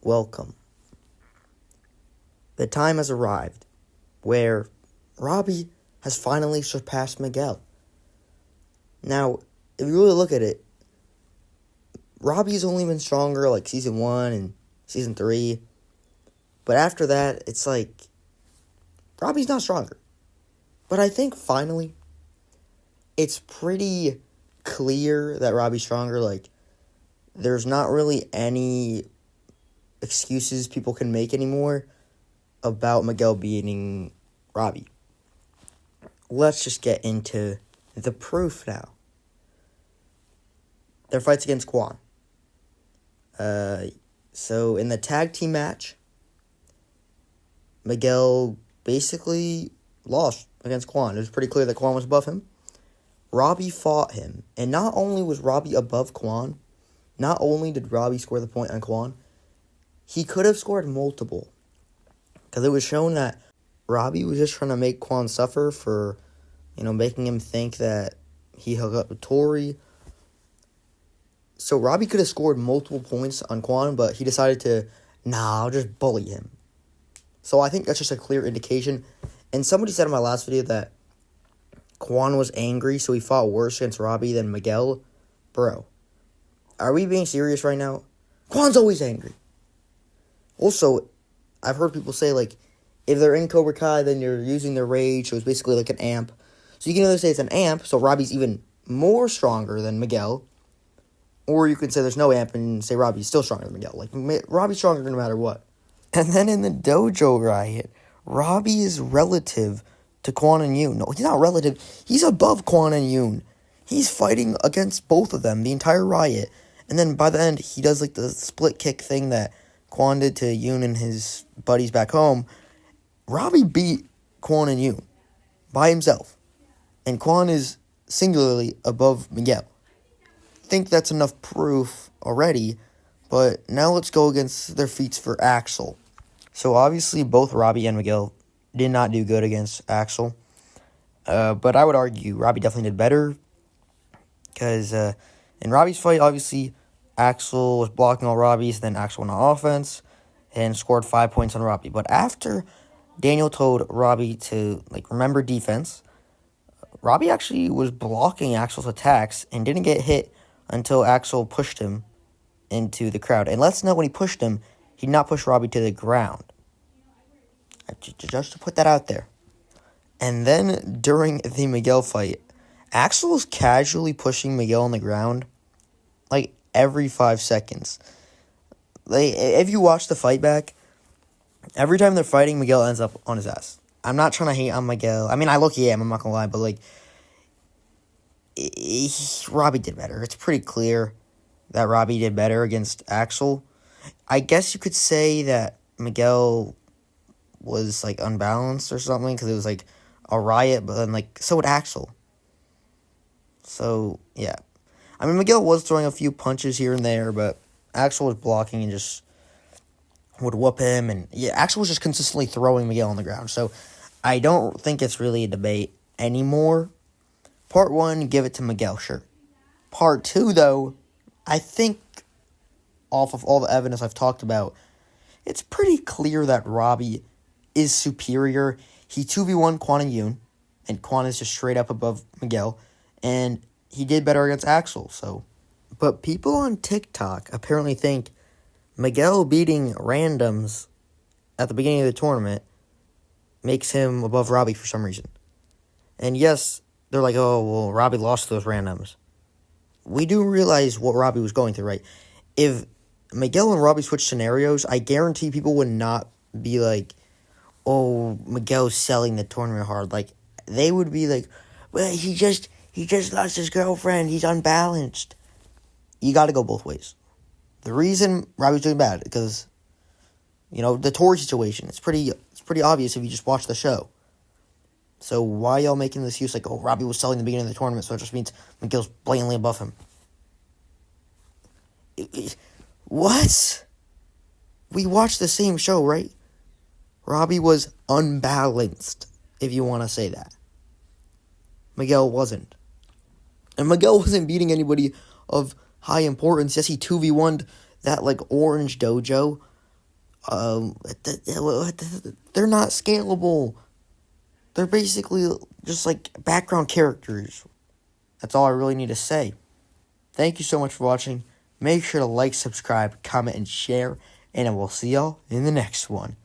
welcome. The time has arrived where Robby has finally surpassed Miguel. Now, if you really look at it, Robby's only been stronger like Season 1 and Season 3. But after that, it's like, Robby's not stronger. But I think finally, it's pretty clear that Robby's stronger. Like, there's not really any excuses people can make anymore about Miguel beating Robby. Let's just get into the proof now. Their fights against Quan. So in the tag team match, Miguel basically lost against Quan. It was pretty clear that Quan was above him. Robby fought him. And not only was Robby above Quan, not only did Robby score the point on Quan, he could have scored multiple. Because it was shown that Robby was just trying to make Quan suffer for, making him think that he hooked up with Tori. So Robby could have scored multiple points on Quan, but he decided to, I'll just bully him. So I think that's just a clear indication. And somebody said in my last video that Quan was angry, so he fought worse against Robby than Miguel. Bro, are we being serious right now? Quan's always angry. Also, I've heard people say, if they're in Cobra Kai, then you're using their rage, so it's basically like an amp. So you can either say it's an amp, so Robby's even more stronger than Miguel, or you could say there's no amp and say Robby's still stronger than Miguel. Robby's stronger no matter what. And then in the dojo riot, Robby is relative to Quan and Yoon. No, he's not relative. He's above Quan and Yoon. He's fighting against both of them the entire riot. And then by the end, he does the split kick thing that Quan did to Yoon and his buddies back home. Robby beat Quan and Yoon by himself. And Quan is singularly above Miguel. I think that's enough proof already. But now let's go against their feats for Axel. So obviously both Robby and Miguel did not do good against Axel. But I would argue Robby definitely did better. Because in Robby's fight, obviously, Axel was blocking all Robby's. Then Axel went on offense and scored 5 points on Robby. But after Daniel told Robby to remember defense, Robby actually was blocking Axel's attacks and didn't get hit until Axel pushed him into the crowd. And let's note when he pushed him, he did not push Robby to the ground. Just to put that out there. And then during the Miguel fight, Axel was casually pushing Miguel on the ground every 5 seconds. If you watch the fight back, every time they're fighting, Miguel ends up on his ass. I'm not trying to hate on Miguel. I mean, I look, I'm not going to lie, but Robby did better. It's pretty clear that Robby did better against Axel. I guess you could say that Miguel was unbalanced or something because it was a riot, but then so would Axel. So yeah, I mean Miguel was throwing a few punches here and there, but Axel was blocking and just would whoop him, and Axel was just consistently throwing Miguel on the ground. So I don't think it's really a debate anymore. Part 1, give it to Miguel, sure. Part 2, though, I think off of all the evidence I've talked about, it's pretty clear that Robby is superior. He 2v1 Quan and Yoon, and Quan is just straight up above Miguel, and he did better against Axel, so. But people on TikTok apparently think Miguel beating randoms at the beginning of the tournament makes him above Robby for some reason. And yes, they're oh, well, Robby lost those randoms. We do realize what Robby was going through, right? If Miguel and Robby switched scenarios, I guarantee people would not be oh, Miguel's selling the tournament hard. They would be well, he just lost his girlfriend. He's unbalanced. You got to go both ways. The reason Robby's doing bad because, the Tori situation. It's pretty obvious if you just watch the show. So why y'all making this use oh, Robby was selling the beginning of the tournament, so it just means Miguel's blatantly above him. What? We watched the same show, right? Robby was unbalanced, if you want to say that. Miguel wasn't. And Miguel wasn't beating anybody of high importance. Yes, he 2v1'd that, orange dojo. they're not scalable. They're basically just like background characters. That's all I really need to say. Thank you so much for watching. Make sure to like, subscribe, comment, and share. And I will see y'all in the next one.